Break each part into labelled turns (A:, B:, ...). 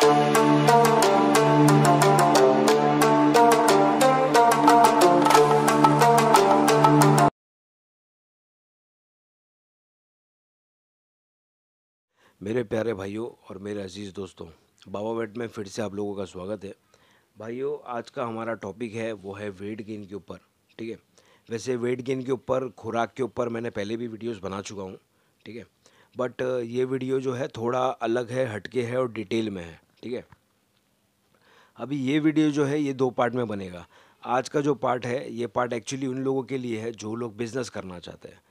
A: मेरे प्यारे भाइयों और मेरे अजीज़ दोस्तों, बाबा वेट में फिर से आप लोगों का स्वागत है। भाइयों, आज का हमारा टॉपिक है वो है वेट गेन के ऊपर। ठीक है, वैसे वेट गेन के ऊपर, खुराक के ऊपर मैंने पहले भी वीडियोस बना चुका हूँ। ठीक है, बट ये वीडियो जो है थोड़ा अलग है, हटके है और डिटेल में है। ठीक है, अभी ये वीडियो जो है ये 2 पार्ट में बनेगा। आज का जो पार्ट है ये पार्ट एक्चुअली उन लोगों के लिए है जो लोग बिज़नेस करना चाहते हैं।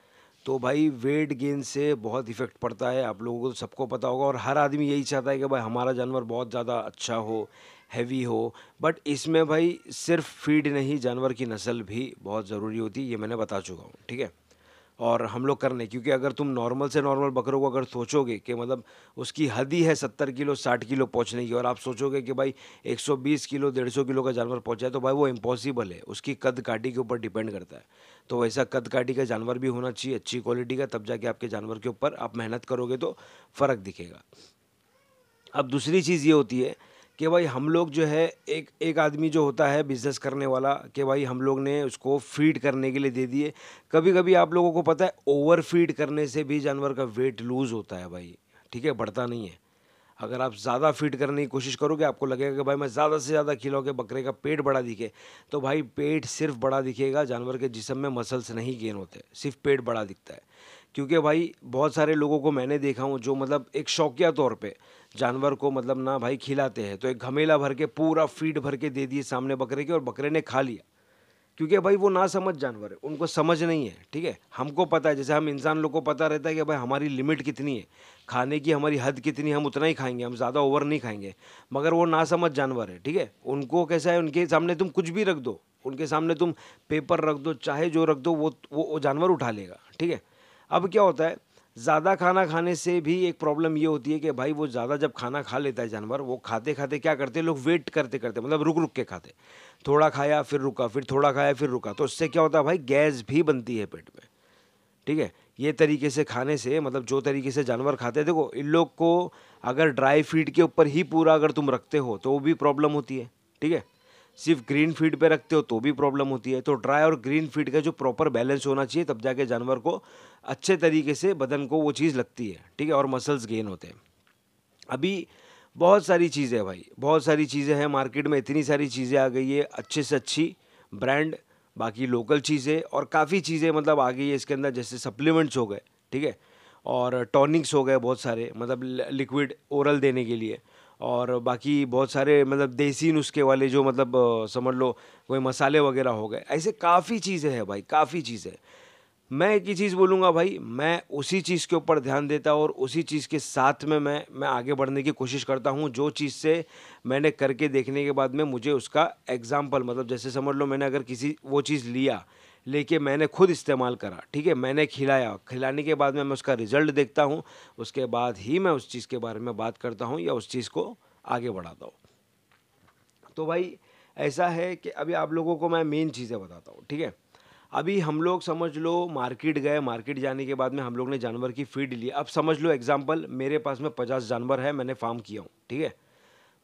A: तो भाई वेट गेन से बहुत इफ़ेक्ट पड़ता है, आप लोगों को तो सबको पता होगा, और हर आदमी यही चाहता है कि भाई हमारा जानवर बहुत ज़्यादा अच्छा हो, हैवी हो। बट इसमें भाई सिर्फ फीड नहीं, जानवर की नस्ल भी बहुत ज़रूरी होती है, ये मैंने बता चुका हूँ। ठीक है, और हम लोग करने, क्योंकि अगर तुम नॉर्मल से नॉर्मल बकरों को अगर सोचोगे कि मतलब उसकी हद ही है 70 किलो 60 किलो पहुंचने की, और आप सोचोगे कि भाई 120 किलो 150 किलो का जानवर पहुंचा है, तो भाई वो इम्पॉसिबल है। उसकी कद काठी के ऊपर डिपेंड करता है। तो वैसा कद काठी का जानवर भी होना चाहिए, अच्छी क्वालिटी का, तब जाके आपके जानवर के ऊपर आप मेहनत करोगे तो फ़र्क दिखेगा। अब दूसरी चीज़ ये होती है कि भाई हम लोग जो है, एक एक आदमी जो होता है बिज़नेस करने वाला, कि भाई हम लोग ने उसको फीड करने के लिए दे दिए। कभी कभी आप लोगों को पता है ओवर फीड करने से भी जानवर का वेट लूज़ होता है भाई। ठीक है, बढ़ता नहीं है। अगर आप ज़्यादा फीड करने की कोशिश करोगे, आपको लगेगा कि भाई मैं ज़्यादा से ज़्यादा खिलाऊं कि बकरे का पेट बड़ा दिखे, तो भाई पेट सिर्फ बड़ा दिखेगा, जानवर के जिस्म में मसल्स नहीं गेन होते, सिर्फ पेट बड़ा दिखता है। क्योंकि भाई बहुत सारे लोगों को मैंने देखा हूँ जो मतलब एक शौकिया तौर पे जानवर को मतलब ना भाई खिलाते हैं, तो एक घमेला भर के पूरा फीड भर के दे दिए सामने बकरे के, और बकरे ने खा लिया। क्योंकि भाई वो ना समझ जानवर है, उनको समझ नहीं है। ठीक है, हमको पता है, जैसे हम इंसान लोग को पता रहता है कि भाई हमारी लिमिट कितनी है, खाने की हमारी हद कितनी है, हम उतना ही खाएंगे, हम ज़्यादा ओवर नहीं खाएंगे। मगर वो ना समझ जानवर है। ठीक है, उनको कैसा है, उनके सामने तुम कुछ भी रख दो, उनके सामने तुम पेपर रख दो, चाहे जो रख दो, वो जानवर उठा लेगा। ठीक है, अब क्या होता है, ज़्यादा खाना खाने से भी एक प्रॉब्लम ये होती है कि भाई वो ज़्यादा जब खाना खा लेता है जानवर, वो खाते खाते क्या करते हैं लोग, वेट करते करते मतलब रुक रुक के खाते, थोड़ा खाया फिर रुका, फिर थोड़ा खाया फिर रुका, तो उससे क्या होता है भाई, गैस भी बनती है पेट में। ठीक है, ये तरीके से खाने से, मतलब जो तरीके से जानवर खाते हैं, देखो इन लोग को अगर ड्राई फीड के ऊपर ही पूरा अगर तुम रखते हो तो वो भी प्रॉब्लम होती है। ठीक है, सिर्फ ग्रीन फीड पे रखते हो तो भी प्रॉब्लम होती है। तो ड्राई और ग्रीन फीड का जो प्रॉपर बैलेंस होना चाहिए, तब जाके जानवर को अच्छे तरीके से बदन को वो चीज़ लगती है। ठीक है, और मसल्स गेन होते हैं। अभी बहुत सारी चीज़ें हैं भाई, बहुत सारी चीज़ें हैं मार्केट में, इतनी सारी चीज़ें आ गई है, अच्छे से अच्छी ब्रांड, बाकी लोकल चीज़ें, और काफ़ी चीज़ें मतलब आ गई है इसके अंदर, जैसे सप्लीमेंट्स हो गए। ठीक है, और टॉनिक्स हो गए बहुत सारे, मतलब लिक्विड ओरल देने के लिए, और बाकी बहुत सारे मतलब देसी नुस्खे वाले जो मतलब समझ लो कोई मसाले वगैरह हो गए, ऐसे काफ़ी चीज़ें हैं भाई, काफ़ी चीज़ें। मैं एक ही चीज़ बोलूँगा भाई, मैं उसी चीज़ के ऊपर ध्यान देता हूँ, और उसी चीज़ के साथ में मैं आगे बढ़ने की कोशिश करता हूँ, जो चीज़ से मैंने करके देखने के बाद में मुझे उसका एग्जाम्पल, मतलब जैसे समझ लो मैंने अगर किसी वो चीज़ लिया, लेके मैंने खुद इस्तेमाल करा, ठीक है, मैंने खिलाया, खिलाने के बाद में मैं उसका रिजल्ट देखता हूँ, उसके बाद ही मैं उस चीज़ के बारे में बात करता हूँ या उस चीज़ को आगे बढ़ाता हूँ। तो भाई ऐसा है कि अभी आप लोगों को मैं मेन चीज़ें बताता हूँ। ठीक है, अभी हम लोग समझ लो मार्केट गए, मार्केट जाने के बाद में हम लोग ने जानवर की फीड ली। अब समझ लो एग्जांपल, मेरे पास में 50 जानवर है, मैंने फार्म किया हूँ। ठीक है,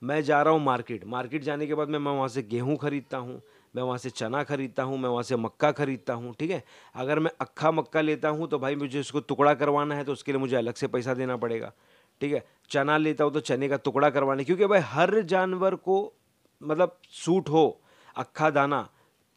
A: मैं जा रहा हूँ मार्केट, मार्केट जाने के बाद में मैं वहाँ से गेहूँ खरीदता हूँ, मैं वहाँ से चना खरीदता हूँ, मैं वहाँ से मक्का खरीदता हूँ। ठीक है, अगर मैं अक्खा मक्का लेता हूँ तो भाई मुझे उसको टुकड़ा करवाना है, तो उसके लिए मुझे अलग से पैसा देना पड़ेगा। ठीक है, चना लेता हूँ तो चने का टुकड़ा करवाने, क्योंकि भाई हर जानवर को मतलब सूट हो अक्खा दाना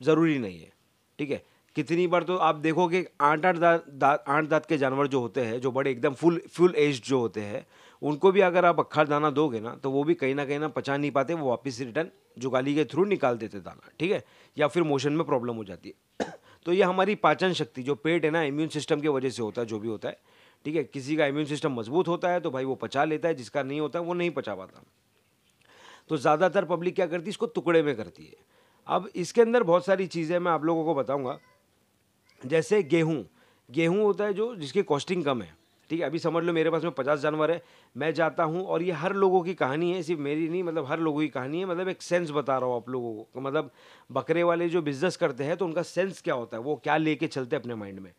A: ज़रूरी नहीं है। ठीक है, कितनी बार तो आप देखोगे 8 दांत के जानवर जो होते हैं, जो बड़े एकदम फुल एज जो होते हैं, उनको भी अगर आप अक्खा दाना दोगे ना, तो वो भी कहीं ना पचा नहीं पाते, वो वापस रिटर्न जुगाली के थ्रू निकाल देते दाना। ठीक है, या फिर मोशन में प्रॉब्लम हो जाती है। तो ये हमारी पाचन शक्ति, जो पेट है ना, इम्यून सिस्टम की वजह से होता है, जो भी होता है। ठीक है, किसी का इम्यून सिस्टम मजबूत होता है तो भाई वो पचा लेता है, जिसका नहीं होता है वो नहीं पचा पाता। तो ज़्यादातर पब्लिक क्या करती है, इसको टुकड़े में करती है। अब इसके अंदर बहुत सारी चीज़ें मैं आप लोगों को बताऊंगा, जैसे गेहूँ, गेहूँ होता है जो जिसकी कॉस्टिंग कम है। ठीक है, अभी समझ लो मेरे पास में 50 जानवर है, मैं जाता हूँ, और ये हर लोगों की कहानी है, सिर्फ मेरी नहीं, मतलब हर लोगों की कहानी है, मतलब एक सेंस बता रहा हूँ आप लोगों को, मतलब बकरे वाले जो बिजनेस करते हैं तो उनका सेंस क्या होता है, वो क्या लेके चलते हैं अपने माइंड में,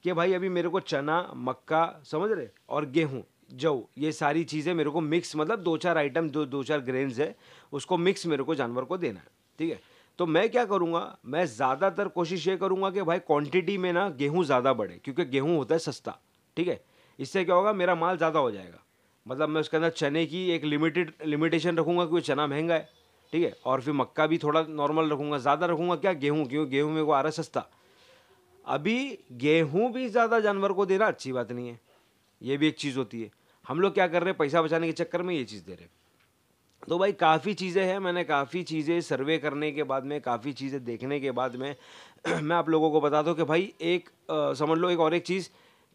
A: कि भाई अभी मेरे को चना मक्का, समझ रहे, और गेहूँ, जौ, ये सारी चीज़ें मेरे को मिक्स, मतलब 2-4 आइटम, दो चार ग्रेन्स है, उसको मिक्स मेरे को जानवर को देना है, ठीक है। तो मैं क्या करूँगा, मैं ज़्यादातर कोशिश ये करूँगा कि भाई क्वांटिटी में ना गेहूँ ज़्यादा बढ़े, क्योंकि गेहूँ होता है सस्ता, ठीक है। इससे क्या होगा, मेरा माल ज़्यादा हो जाएगा। मतलब मैं उसके अंदर चने की एक लिमिटेशन रखूँगा, क्योंकि चना महंगा है, ठीक है। और फिर मक्का भी थोड़ा नॉर्मल रखूँगा, ज़्यादा रखूँगा क्या, गेहूँ, क्योंकि गेहूँ मेरे को आ रहा है सस्ता। अभी गेहूँ भी ज़्यादा जानवर को देना अच्छी बात नहीं है, ये भी एक चीज़ होती है। हम लोग क्या कर रहे हैं, पैसा बचाने के चक्कर में ये चीज़ दे रहे हैं। तो भाई काफ़ी चीज़ें हैं, मैंने काफ़ी चीज़ें सर्वे करने के बाद में, काफ़ी चीज़ें देखने के बाद में मैं आप लोगों को बता दूं कि भाई एक समझ लो, एक और एक चीज़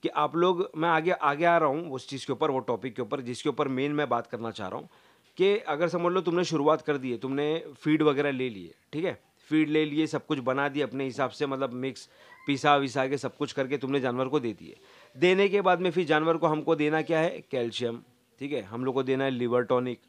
A: कि आप लोग, मैं आगे आगे आ रहा हूँ उस चीज़ के ऊपर, वो टॉपिक के ऊपर जिसके ऊपर मेन मैं बात करना चाह रहा हूँ, कि अगर समझ लो तुमने शुरुआत कर दी है, तुमने फीड वगैरह ले लिए, ठीक है, फीड ले लिए, सब कुछ बना दिया अपने हिसाब से, मतलब मिक्स पिसा विसा के सब कुछ करके तुमने जानवर को दे दिए। देने के बाद में फिर जानवर को हमको देना क्या है, कैल्शियम, ठीक है, हम लोग को देना है लिवर टॉनिक,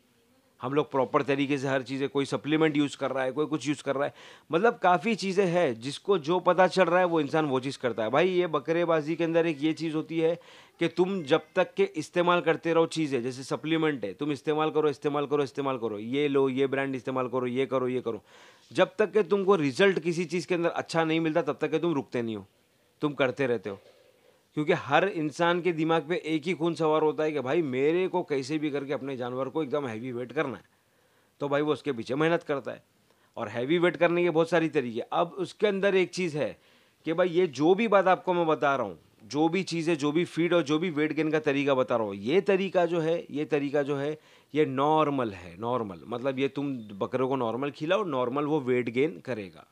A: हम लोग प्रॉपर तरीके से हर चीज़ें, कोई सप्लीमेंट यूज़ कर रहा है, कोई कुछ यूज़ कर रहा है, मतलब काफ़ी चीज़ें हैं, जिसको जो पता चल रहा है वो इंसान वो चीज़ करता है। भाई ये बकरेबाजी के अंदर एक ये चीज़ होती है कि तुम जब तक के इस्तेमाल करते रहो चीज़ें, जैसे सप्लीमेंट है, तुम इस्तेमाल करो इस्तेमाल करो इस्तेमाल करो, ये लो, ये ब्रांड इस्तेमाल करो, ये करो ये करो, जब तक के तुमको रिजल्ट किसी चीज़ के अंदर अच्छा नहीं मिलता, तब तक के तुम रुकते नहीं हो, तुम करते रहते हो। क्योंकि हर इंसान के दिमाग पे एक ही खून सवार होता है कि भाई मेरे को कैसे भी करके अपने जानवर को एकदम हैवी वेट करना है, तो भाई वो उसके पीछे मेहनत करता है। और हैवी वेट करने के बहुत सारी तरीके। अब उसके अंदर एक चीज़ है कि भाई ये जो भी बात आपको मैं बता रहा हूँ, जो भी चीज़ें, जो भी फीड और जो भी वेट गेन का तरीका बता रहा हूँ, ये तरीका जो है, ये तरीका जो है, ये नॉर्मल है। नॉर्मल मतलब ये तुम बकरे को नॉर्मल खिलाओ, नॉर्मल वो वेट गेन करेगा।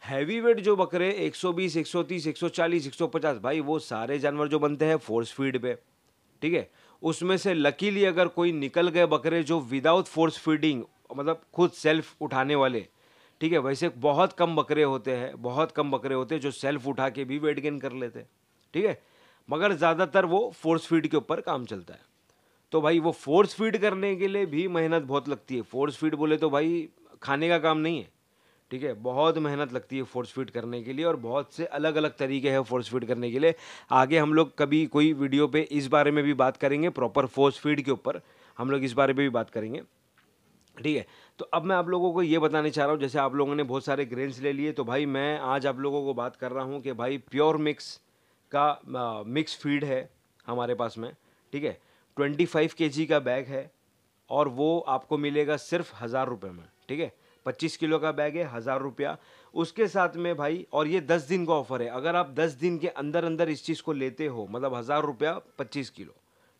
A: हैवी वेट जो बकरे 120, 130, 140, 150, भाई वो सारे जानवर जो बनते हैं फोर्स फीड पे, ठीक है। उसमें से लकीली अगर कोई निकल गए बकरे जो विदाउट फोर्स फीडिंग, मतलब खुद सेल्फ उठाने वाले, ठीक है, वैसे बहुत कम बकरे होते हैं, बहुत कम बकरे होते हैं जो सेल्फ उठा के भी वेट गेन कर लेते हैं, ठीक है। मगर ज़्यादातर वो फोर्स फीड के ऊपर काम चलता है। तो भाई वो फोर्स फीड करने के लिए भी मेहनत बहुत लगती है। फोर्स फीड बोले तो भाई खाने का काम नहीं है, ठीक है, बहुत मेहनत लगती है फोर्स फीड करने के लिए, और बहुत से अलग अलग तरीके हैं फोर्स फीड करने के लिए। आगे हम लोग कभी कोई वीडियो पे इस बारे में भी बात करेंगे, प्रॉपर फोर्स फीड के ऊपर हम लोग इस बारे में भी बात करेंगे, ठीक है। तो अब मैं आप लोगों को ये बताने चाह रहा हूँ, जैसे आप लोगों ने बहुत सारे ग्रेन्स ले लिए, तो भाई मैं आज आप लोगों को बात कर रहा हूँ कि भाई प्योर मिक्स का मिक्स फीड है हमारे पास में, ठीक है। 25 kg का बैग है, और वो आपको मिलेगा सिर्फ 1000 रुपये में, ठीक है। 25 किलो का बैग है, 1000 रुपया उसके साथ में भाई। और ये 10 दिन का ऑफर है, अगर आप 10 दिन के अंदर अंदर इस चीज़ को लेते हो, मतलब 1000 रुपया 25 किलो,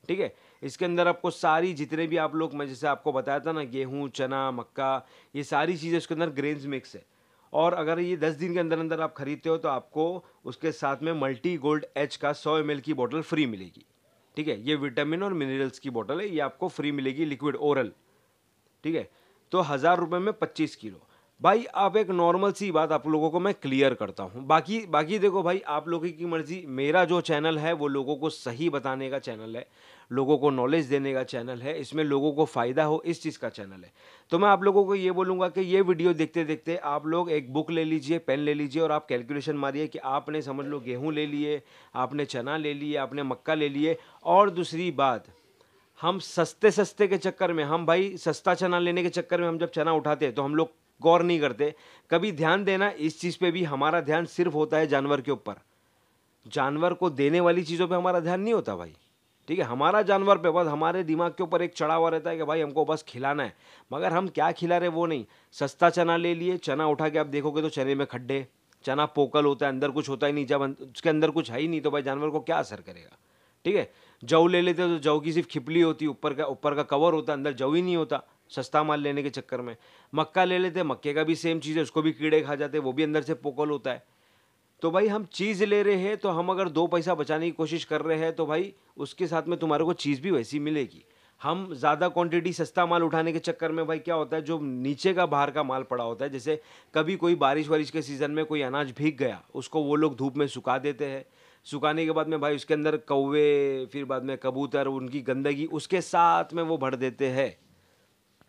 A: ठीक है। इसके अंदर आपको सारी जितने भी आप लोग, मैं जैसे आपको बताया था ना, गेहूँ, चना, मक्का, ये सारी चीज़ें उसके अंदर ग्रेन्स मिक्स है। और अगर ये 10 दिन के अंदर अंदर आप खरीदते हो, तो आपको उसके साथ में मल्टी गोल्ड एच का 100 ml की बोतल फ्री मिलेगी, ठीक है। ये विटामिन और मिनरल्स की बोतल है, ये आपको फ्री मिलेगी, लिक्विड ओरल, ठीक है। तो 1000 रुपये में 25 किलो। भाई आप एक नॉर्मल सी बात आप लोगों को मैं क्लियर करता हूँ, बाकी बाकी देखो भाई, आप लोगों की मर्जी। मेरा जो चैनल है वो लोगों को सही बताने का चैनल है, लोगों को नॉलेज देने का चैनल है, इसमें लोगों को फ़ायदा हो इस चीज़ का चैनल है। तो मैं आप लोगों को ये बोलूँगा कि ये वीडियो देखते देखते आप लोग एक बुक ले लीजिए, पेन ले लीजिए, और आप कैलकुलेशन मारिए कि आपने समझ लो गेहूँ ले लिए, आपने चना ले लिए, आपने मक्का ले लिए। और दूसरी बात, हम सस्ते सस्ते के चक्कर में, हम भाई सस्ता चना लेने के चक्कर में हम जब चना उठाते हैं तो हम लोग गौर नहीं करते। कभी ध्यान देना इस चीज़ पे भी, हमारा ध्यान सिर्फ होता है जानवर के ऊपर, जानवर को देने वाली चीज़ों पे हमारा ध्यान नहीं होता भाई, ठीक है। हमारा जानवर पे बस, हमारे दिमाग के ऊपर एक चढ़ा हुआ रहता है कि भाई हमको बस खिलाना है, मगर हम क्या खिला रहे वो नहीं। सस्ता चना ले लिए, चना उठा के आप देखोगे तो चने में खड्डे, चना पोकल होता है, अंदर कुछ होता ही नहीं। जब उसके अंदर कुछ है ही नहीं तो भाई जानवर को क्या असर करेगा, ठीक है। जौ ले लेते हो तो जौ की सिर्फ खिपली होती है, ऊपर का कवर होता है, अंदर जौ ही नहीं होता, सस्ता माल लेने के चक्कर में। मक्का ले लेते, मक्के का भी सेम चीज़ है, उसको भी कीड़े खा जाते, वो भी अंदर से पोकल होता है। तो भाई हम चीज़ ले रहे हैं, तो हम अगर 2 पैसा बचाने की कोशिश कर रहे हैं, तो भाई उसके साथ में तुम्हारे को चीज़ भी वैसी मिलेगी। हम ज़्यादा क्वांटिटी सस्ता माल उठाने के चक्कर में भाई क्या होता है, जो नीचे का बाहर का माल पड़ा होता है, जैसे कभी कोई बारिश वारिश के सीज़न में कोई अनाज भीग गया, उसको वो लोग धूप में सुखा देते हैं। सुखाने के बाद में भाई उसके अंदर कौवे, फिर बाद में कबूतर, उनकी गंदगी उसके साथ में वो भर देते हैं,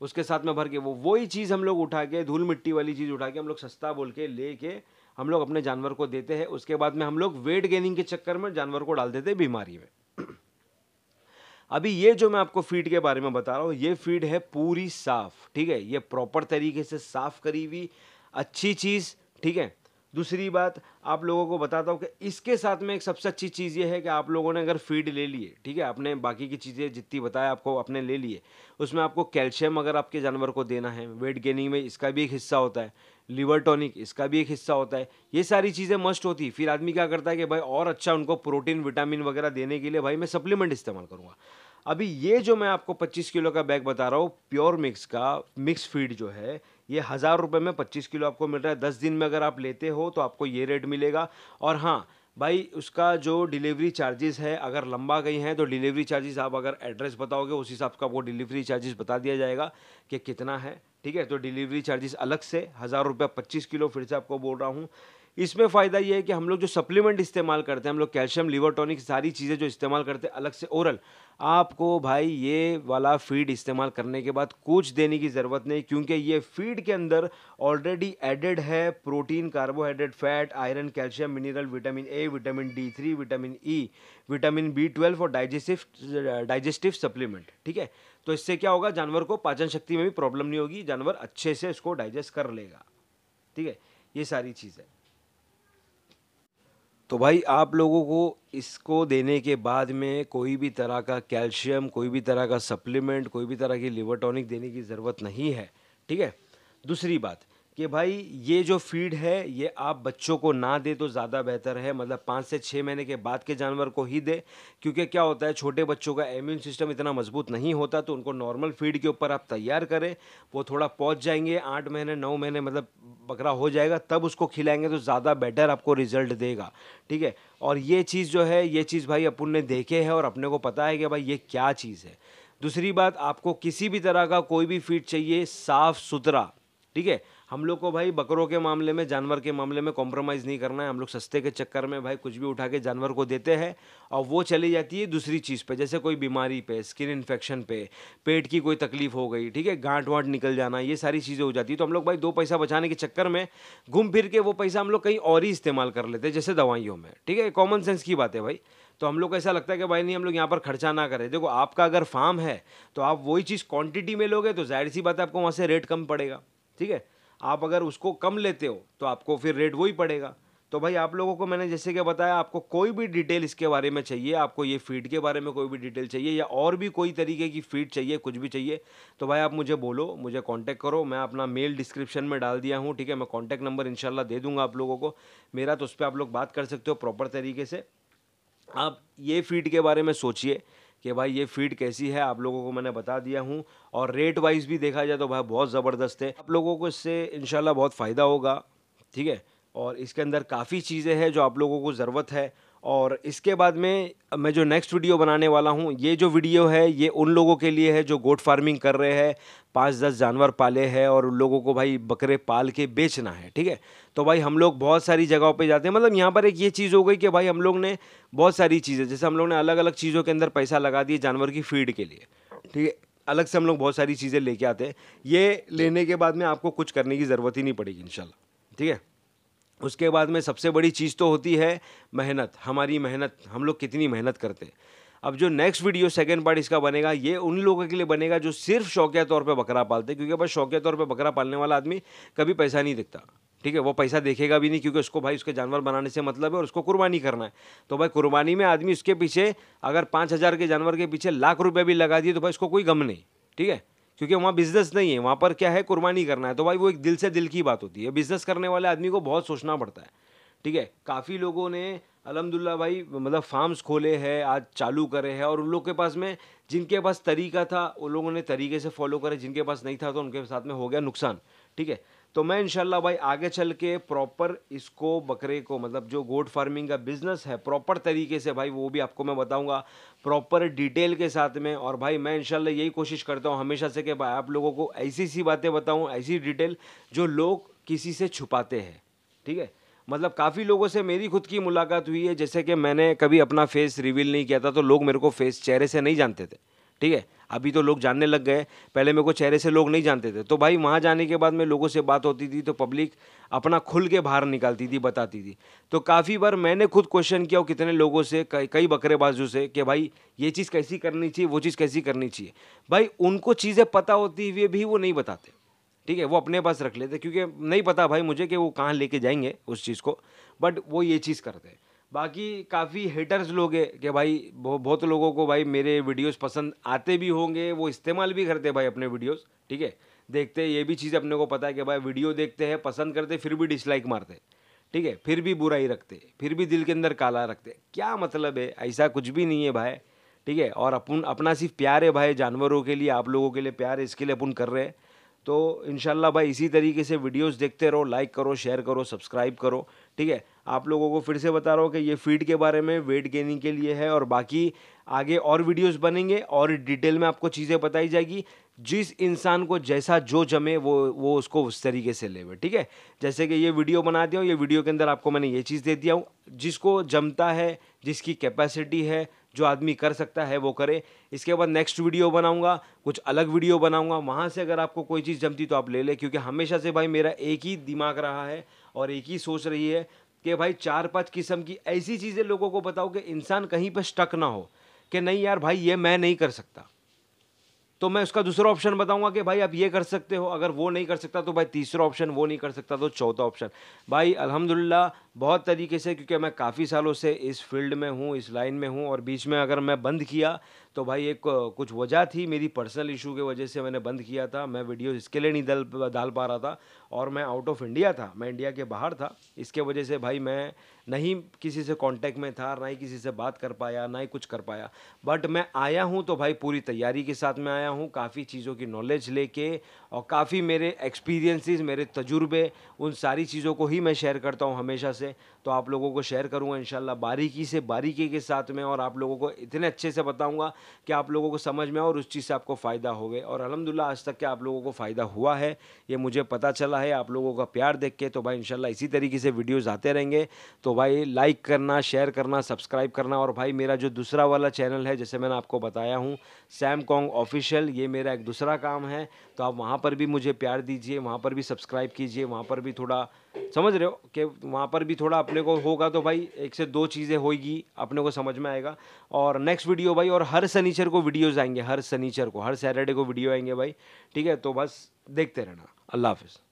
A: उसके साथ में भर के वो वही चीज़ हम लोग उठा के, धूल मिट्टी वाली चीज़ उठा के हम लोग सस्ता बोल के ले के हम लोग अपने जानवर को देते हैं। उसके बाद में हम लोग वेट गेनिंग के चक्कर में जानवर को डाल देते हैं बीमारी में। अभी ये जो मैं आपको फीड के बारे में बता रहा हूँ, ये फीड है पूरी साफ, ठीक है, ये प्रॉपर तरीके से साफ करी हुई अच्छी चीज़, ठीक है। दूसरी बात आप लोगों को बताता हूँ कि इसके साथ में एक सबसे अच्छी चीज़ ये है कि आप लोगों ने अगर फीड ले लिए, ठीक है, आपने बाकी की चीज़ें जितनी बताया आपको आपने ले लिए, उसमें आपको कैल्शियम अगर आपके जानवर को देना है, वेट गेनिंग में इसका भी एक हिस्सा होता है, लिवर टॉनिक इसका भी एक हिस्सा होता है, ये सारी चीज़ें मस्ट होती है। फिर आदमी क्या करता है कि भाई और अच्छा उनको प्रोटीन विटामिन वगैरह देने के लिए भाई मैं सप्लीमेंट इस्तेमाल करूँगा। अभी ये जो मैं आपको 25 किलो का बैग बता रहा हूँ प्योर मिक्स का, मिक्स फीड जो है, ये 1000 रुपये में 25 किलो आपको मिल रहा है। 10 दिन में अगर आप लेते हो तो आपको ये रेट मिलेगा। और हाँ भाई, उसका जो डिलीवरी चार्जेस है, अगर लंबा गई हैं तो डिलीवरी चार्जेस आप अगर एड्रेस बताओगे उस हिसाब से आपको डिलीवरी चार्जेस बता दिया जाएगा कि कितना है, ठीक है। तो डिलीवरी चार्जेस अलग से 1000 रुपये 25 किलो, फिर से आपको बोल रहा हूँ। इसमें फ़ायदा ये है कि हम लोग जो सप्लीमेंट इस्तेमाल करते हैं, हम लोग कैल्शियम, लिवर टॉनिक, सारी चीज़ें जो इस्तेमाल करते हैं अलग से ओरल, आपको भाई ये वाला फीड इस्तेमाल करने के बाद कुछ देने की ज़रूरत नहीं, क्योंकि ये फीड के अंदर ऑलरेडी एडेड है protein, carbohydrate, fat, iron, calcium, mineral, vitamin A, vitamin D3, vitamin E, vitamin B12 और डाइजेस्टिव सप्लीमेंट, ठीक है। तो इससे क्या होगा, जानवर को पाचन शक्ति में भी प्रॉब्लम नहीं होगी, जानवर अच्छे से इसको डाइजेस्ट कर लेगा, ठीक है। ये सारी चीज़ है। तो भाई आप लोगों को इसको देने के बाद में कोई भी तरह का कैल्शियम, कोई भी तरह का सप्लीमेंट, कोई भी तरह की लिवर टॉनिक देने की ज़रूरत नहीं है, ठीक है। दूसरी बात कि भाई ये जो फीड है ये आप बच्चों को ना दे तो ज़्यादा बेहतर है, मतलब 5 से 6 महीने के बाद के जानवर को ही दे, क्योंकि क्या होता है छोटे बच्चों का इम्यून सिस्टम इतना मजबूत नहीं होता, तो उनको नॉर्मल फीड के ऊपर आप तैयार करें, वो थोड़ा पहुंच जाएंगे 8 महीने 9 महीने, मतलब बकरा हो जाएगा, तब उसको खिलाएंगे तो ज़्यादा बेटर आपको रिजल्ट देगा, ठीक है। और ये चीज़ जो है, ये चीज़ भाई अपन ने देखे है और अपने को पता है कि भाई ये क्या चीज़ है। दूसरी बात, आपको किसी भी तरह का कोई भी फीड चाहिए साफ़ सुथरा, ठीक है। हम लोग को भाई बकरों के मामले में, जानवर के मामले में कॉम्प्रोमाइज़ नहीं करना है। हम लोग सस्ते के चक्कर में भाई कुछ भी उठा के जानवर को देते हैं और वो चली जाती है दूसरी चीज़ पे, जैसे कोई बीमारी पे, स्किन इन्फेक्शन पे, पेट की कोई तकलीफ हो गई, ठीक है, गांठ वांठ निकल जाना, ये सारी चीज़ें हो जाती है। तो हम लोग भाई 2 पैसा बचाने के चक्कर में घूम फिर के वो पैसा हम लोग कहीं और ही इस्तेमाल कर लेते हैं, जैसे दवाइयों में, ठीक है। कॉमन सेंस की बात है भाई। तो हम लोग को ऐसा लगता है कि भाई नहीं, हम लोग यहाँ पर खर्चा ना करें। देखो, आपका अगर फार्म है तो आप वही चीज़ क्वांटिटी में लोगे तो जाहिर सी बात है आपको वहाँ से रेट कम पड़ेगा, ठीक है। आप अगर उसको कम लेते हो तो आपको फिर रेट वही पड़ेगा। तो भाई आप लोगों को मैंने जैसे कि बताया, आपको कोई भी डिटेल इसके बारे में चाहिए, आपको ये फीड के बारे में कोई भी डिटेल चाहिए या और भी कोई तरीके की फीड चाहिए, कुछ भी चाहिए, तो भाई आप मुझे बोलो, मुझे कांटेक्ट करो। मैं अपना मेल डिस्क्रिप्शन में डाल दिया हूँ, ठीक है। मैं कांटेक्ट नंबर इंशाल्लाह दे दूंगा आप लोगों को मेरा, तो उस पर आप लोग बात कर सकते हो प्रॉपर तरीके से। आप ये फीड के बारे में सोचिए कि भाई ये फीड कैसी है, आप लोगों को मैंने बता दिया हूँ। और रेट वाइज भी देखा जाए तो भाई बहुत ज़बरदस्त है, आप लोगों को इससे इंशाल्लाह बहुत फ़ायदा होगा, ठीक है। और इसके अंदर काफ़ी चीज़ें हैं जो आप लोगों को ज़रूरत है। और इसके बाद में मैं जो नेक्स्ट वीडियो बनाने वाला हूँ, ये जो वीडियो है ये उन लोगों के लिए है जो गोट फार्मिंग कर रहे हैं, 5-10 जानवर पाले हैं और उन लोगों को भाई बकरे पाल के बेचना है, ठीक है। तो भाई हम लोग बहुत सारी जगहों पे जाते हैं, मतलब यहाँ पर एक ये चीज़ हो गई कि भाई हम लोग ने बहुत सारी चीज़ें, जैसे हम लोग ने अलग अलग चीज़ों के अंदर पैसा लगा दिए जानवर की फीड के लिए, ठीक है। अलग से हम लोग बहुत सारी चीज़ें लेके आते हैं, ये लेने के बाद में आपको कुछ करने की ज़रूरत ही नहीं पड़ेगी इंशाल्लाह, ठीक है। उसके बाद में सबसे बड़ी चीज़ तो होती है मेहनत, हमारी मेहनत, हम लोग कितनी मेहनत करते हैं। अब जो नेक्स्ट वीडियो सेकंड पार्ट इसका बनेगा, ये उन लोगों के लिए बनेगा जो सिर्फ शौकिया तौर पे बकरा पालते हैं, क्योंकि बस शौकिया तौर पे बकरा पालने वाला आदमी कभी पैसा नहीं दिखता, ठीक है। वो पैसा देखेगा भी नहीं, क्योंकि उसको भाई उसके जानवर बनाने से मतलब है और उसको कुर्बानी करना है। तो भाई कुर्बानी में आदमी उसके पीछे अगर 5000 के जानवर के पीछे लाख रुपये भी लगा दिए तो भाई उसको कोई गम नहीं, ठीक है, क्योंकि वहाँ बिजनेस नहीं है, वहाँ पर क्या है, कुर्बानी करना है। तो भाई वो एक दिल से दिल की बात होती है। बिजनेस करने वाले आदमी को बहुत सोचना पड़ता है, ठीक है। काफ़ी लोगों ने अल्हम्दुलिल्लाह भाई मतलब फार्म्स खोले हैं, आज चालू करे हैं, और उन लोग के पास में, जिनके पास तरीका था उन लोगों ने तरीके से फॉलो करे, जिनके पास नहीं था तो उनके साथ में हो गया नुकसान, ठीक है। तो मैं इंशाल्लाह भाई आगे चल के प्रॉपर इसको, बकरे को, मतलब जो गोट फार्मिंग का बिजनेस है, प्रॉपर तरीके से भाई वो भी आपको मैं बताऊंगा प्रॉपर डिटेल के साथ में। और भाई मैं इंशाल्लाह यही कोशिश करता हूँ हमेशा से कि भाई आप लोगों को ऐसी सी बातें बताऊँ, ऐसी डिटेल जो लोग किसी से छुपाते हैं, ठीक है। मतलब काफ़ी लोगों से मेरी खुद की मुलाकात हुई है, जैसे कि मैंने कभी अपना फेस रिवील नहीं किया था तो लोग मेरे को फेस, चेहरे से नहीं जानते थे, ठीक है। अभी तो लोग जानने लग गए, पहले मेरे को चेहरे से लोग नहीं जानते थे। तो भाई वहाँ जाने के बाद में लोगों से बात होती थी तो पब्लिक अपना खुल के बाहर निकालती थी, बताती थी। तो काफ़ी बार मैंने खुद क्वेश्चन किया और कितने लोगों से, कई बकरेबाजों से, कि भाई ये चीज़ कैसी करनी चाहिए, वो चीज़ कैसी करनी चाहिए। भाई उनको चीज़ें पता होती हुए भी वो नहीं बताते, ठीक है, वो अपने पास रख लेते, क्योंकि नहीं पता भाई मुझे कि वो कहाँ लेके जाएंगे उस चीज़ को, बट वो ये चीज़ करते हैं। बाकी काफ़ी हेटर्स लोग हैं कि भाई बहुत लोगों को भाई मेरे वीडियोस पसंद आते भी होंगे, वो इस्तेमाल भी करते हैं भाई अपने वीडियोस, ठीक है। देखते हैं, ये भी चीज़ अपने को पता है कि भाई वीडियो देखते हैं, पसंद करते, फिर भी डिसलाइक मारते हैं, ठीक है, फिर भी बुराई रखते, फिर भी दिल के अंदर काला रखते। क्या मतलब है? ऐसा कुछ भी नहीं है भाई, ठीक है। और अपना सिर्फ प्यार है भाई जानवरों के लिए, आप लोगों के लिए प्यार है, इसके लिए अपन कर रहे हैं। तो इंशाल्लाह भाई इसी तरीके से वीडियोस देखते रहो, लाइक करो, शेयर करो, सब्सक्राइब करो, ठीक है। आप लोगों को फिर से बता रहा हूँ कि ये फीड के बारे में वेट गेनिंग के लिए है, और बाकी आगे और वीडियोस बनेंगे और डिटेल में आपको चीज़ें बताई जाएगी। जिस इंसान को जैसा जो जमे वो उसको उस तरीके से लेवे, ठीक है। जैसे कि ये वीडियो बना दिया हूँ, ये वीडियो के अंदर आपको मैंने ये चीज़ दे दिया हूँ, जिसको जमता है, जिसकी कैपेसिटी है, जो आदमी कर सकता है वो करे। इसके बाद नेक्स्ट वीडियो बनाऊंगा, कुछ अलग वीडियो बनाऊंगा, वहाँ से अगर आपको कोई चीज़ जमती तो आप ले ले, क्योंकि हमेशा से भाई मेरा एक ही दिमाग रहा है और एक ही सोच रही है कि भाई 4-5 किस्म की ऐसी चीज़ें लोगों को बताओ कि इंसान कहीं पर स्टक ना हो, कि नहीं यार भाई ये मैं नहीं कर सकता, तो मैं उसका दूसरा ऑप्शन बताऊंगा कि भाई आप ये कर सकते हो। अगर वो नहीं कर सकता तो भाई तीसरा ऑप्शन, वो नहीं कर सकता तो चौथा ऑप्शन। भाई अल्हम्दुलिल्लाह बहुत तरीके से, क्योंकि मैं काफ़ी सालों से इस फील्ड में हूँ, इस लाइन में हूँ, और बीच में अगर मैं बंद किया तो भाई एक कुछ वजह थी, मेरी पर्सनल इशू की वजह से मैंने बंद किया था। मैं वीडियो इसके लिए नहीं डाल पा रहा था, और मैं आउट ऑफ इंडिया था, मैं इंडिया के बाहर था। इसके वजह से भाई मैं नहीं किसी से कांटेक्ट में था, ना ही किसी से बात कर पाया, ना ही कुछ कर पाया। बट मैं आया हूँ तो भाई पूरी तैयारी के साथ में आया हूँ, काफ़ी चीज़ों की नॉलेज लेके, और काफ़ी मेरे एक्सपीरियंसेस, मेरे तजुर्बे, उन सारी चीज़ों को ही मैं शेयर करता हूँ हमेशा से। तो आप लोगों को शेयर करूँगा इंशाल्लाह बारीकी से, बारीकी के साथ में, और आप लोगों को इतने अच्छे से बताऊँगा कि आप लोगों को समझ में और उस चीज़ से आपको फ़ायदा होगा। और अल्हम्दुलिल्लाह आज तक के आप लोगों को फ़ायदा हुआ है, ये मुझे पता चला है आप लोगों का प्यार देख के। तो भाई इंशाल्लाह इसी तरीके से वीडियोज़ आते रहेंगे। तो भाई लाइक करना, शेयर करना, सब्सक्राइब करना। और भाई मेरा जो दूसरा वाला चैनल है, जैसे मैंने आपको बताया हूँ, सैम कॉन्ग ऑफिशियल, ये मेरा एक दूसरा काम है। तो आप वहाँ पर भी मुझे प्यार दीजिए, वहाँ पर भी सब्सक्राइब कीजिए, वहाँ पर भी थोड़ा समझ रहे हो कि वहाँ पर भी थोड़ा अपने को होगा, तो भाई 1 से 2 चीज़ें होगी, अपने को समझ में आएगा। और नेक्स्ट वीडियो भाई, और हर शनिचर को वीडियोज़ आएंगे, हर शनिचर को, हर सैटरडे को वीडियो आएंगे भाई, ठीक है। तो बस देखते रहना। अल्लाह हाफ़िज़।